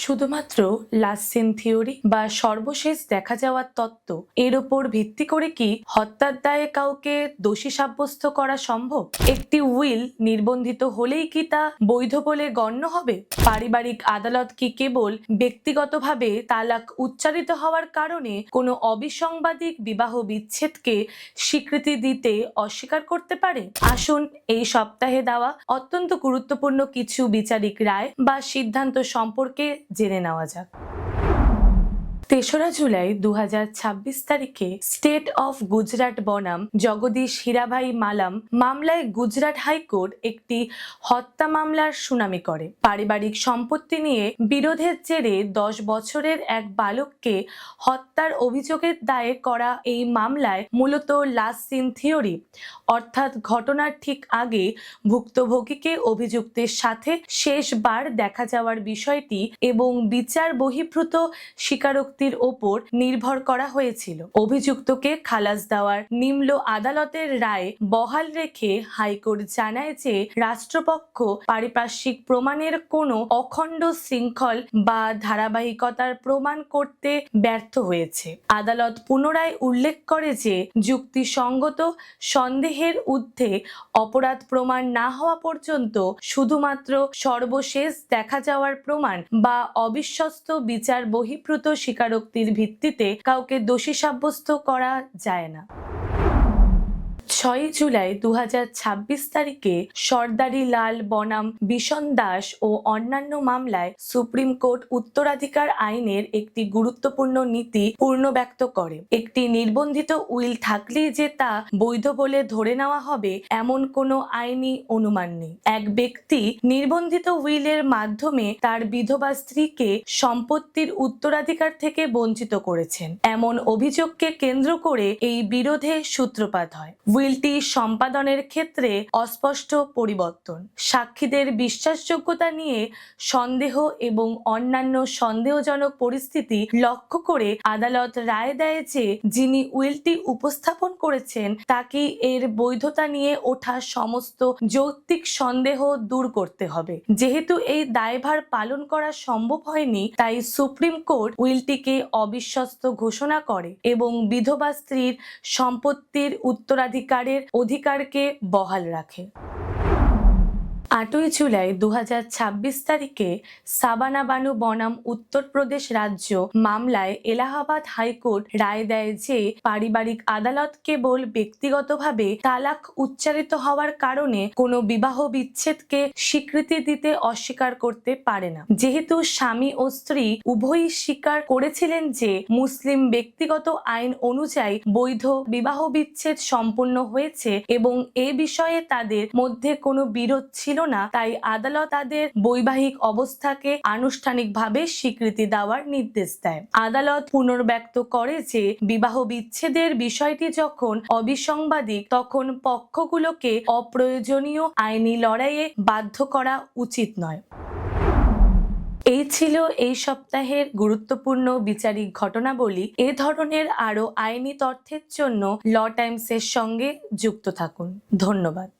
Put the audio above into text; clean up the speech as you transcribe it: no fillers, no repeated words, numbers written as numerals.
শুধুমাত্র last scene theory বা সর্বশেষ দেখা যাওয়ার তত্ত্ব এর ওপর ভিত্তি করে কি হত্যার দায়ে কাউকে দোষী সাব্যস্ত করা সম্ভব? একটি উইল নির্বন্ধিত হলেই কি তা বৈধ বলে গণ্য হবে? পারিবারিক আদালত কি কেবল ব্যক্তিগতভাবে তালাক উচ্চারিত হওয়ার কারণে কোনো অবিসংবাদিক বিবাহ বিচ্ছেদকে স্বীকৃতি দিতে অস্বীকার করতে পারে? আসুন এই সপ্তাহে দেওয়া অত্যন্ত গুরুত্বপূর্ণ কিছু বিচারিক রায় বা সিদ্ধান্ত সম্পর্কে জেনে নেওয়া যাক। ৩রা জুলাই ২০২৬ তারিখে স্টেট অফ গুজরাট বনাম জগদীশ হীরাভাই মালাম মামলায় গুজরাট হাইকোর্ট একটি হত্যা মামলার শুনানি করে। পারিবারিক সম্পত্তি নিয়ে বিরোধের জেরে ১০ বছরের এক বালককে হত্যার অভিযোগের দায়ে করা এই মামলায় মূলত লাস্ট সিন থিওরি অর্থাৎ ঘটনার ঠিক আগে ভুক্তভোগীকে অভিযুক্তের সাথে শেষবার দেখা যাওয়ার বিষয়টি এবং বিচার বহির্ভূত স্বীকারোক্তি ওপর নির্ভর করা হয়েছিল। অভিযুক্তকে খালাস দেওয়ার নিম্ন আদালতের রায় বহাল রেখে হাইকোর্ট জানায় যে রাষ্ট্রপক্ষ পারিপার্শ্বিক প্রমাণের কোনো অখণ্ড শৃঙ্খল বা ধারাবাহিকতার প্রমাণ করতে ব্যর্থ হয়েছে। আদালত পুনরায় উল্লেখ করে যে যুক্তিসঙ্গত সন্দেহের ঊর্ধ্বে অপরাধ প্রমাণ না হওয়া পর্যন্ত শুধুমাত্র সর্বশেষ দেখা যাওয়ার প্রমাণ বা অবিশ্বস্ত বিচার বহির্ভূত স্বীকারোক্তির ভিত্তিতে কাউকে দোষী সাব্যস্ত করা যায় না। ৬ জুলাই ২০২৬ তারিখে সর্দারি লাল বনাম বিশন দাস ও অন্যান্য মামলায় সুপ্রিম কোর্ট উত্তরাধিকার আইনের একটি গুরুত্বপূর্ণ নীতি পুনর্ব্যক্ত করে। একটি নির্বন্ধিত উইল থাকলেই যে তা বৈধ বলে ধরে নেওয়া হবে এমন কোনো আইনি অনুমান নেই। এক ব্যক্তি নির্বন্ধিত উইলের মাধ্যমে তার বিধবা স্ত্রীকে সম্পত্তির উত্তরাধিকার থেকে বঞ্চিত করেছেন এমন অভিযোগকে কেন্দ্র করে এই বিরোধে সূত্রপাত হয়। উইলটি সম্পাদনের ক্ষেত্রে অস্পষ্ট পরিবর্তন, সাক্ষীদের বিশ্বাসযোগ্যতা নিয়ে সন্দেহ এবং অন্যান্য সন্দেহজনক পরিস্থিতি লক্ষ্য করে আদালত রায় দেয় যে যিনি উইলটি উপস্থাপন করেছেন তাকে এর বৈধতা নিয়ে ওঠা সমস্ত যৌক্তিক সন্দেহ দূর করতে হবে। যেহেতু এই দায়ভার পালন করা সম্ভব হয়নি, তাই সুপ্রিম কোর্ট উইলটিকে অবিশ্বস্ত ঘোষণা করে এবং বিধবা স্ত্রীর সম্পত্তির উত্তরাধিকারের অধিকারকে বহাল রাখে। ৮ই জুলাই ২০২৬ তারিখে সাবানা বানু বনাম উত্তরপ্রদেশ রাজ্য মামলায় এলাহাবাদ হাইকোর্ট রায় দেয় যে পারিবারিক আদালত কেবল ব্যক্তিগতভাবে তালাক উচ্চারিত হওয়ার কারণে কোনো বিবাহ বিচ্ছেদকে স্বীকৃতি দিতে অস্বীকার করতে পারে না। যেহেতু স্বামী ও স্ত্রী উভয়ই স্বীকার করেছিলেন যে মুসলিম ব্যক্তিগত আইন অনুযায়ী বৈধ বিবাহ বিচ্ছেদ সম্পন্ন হয়েছে এবং এ বিষয়ে তাদের মধ্যে কোনো বিরোধ ছিল না, তাই আদালত তাদের বৈবাহিক অবস্থাকে আনুষ্ঠানিকভাবে স্বীকৃতি দেওয়ার নির্দেশ দেয়। আদালত পুনর্ব্যক্ত করে যে বিবাহ বিচ্ছেদের বিষয়টি যখন অবিসংবাদিক তখন পক্ষগুলোকে অপ্রয়োজনীয় আইনি লড়াইয়ে বাধ্য করা উচিত নয়। এই ছিল এই সপ্তাহের গুরুত্বপূর্ণ বিচারিক ঘটনাবলী। এ ধরনের আরো আইনি তথ্যের জন্য ল টাইমসের সঙ্গে যুক্ত থাকুন। ধন্যবাদ।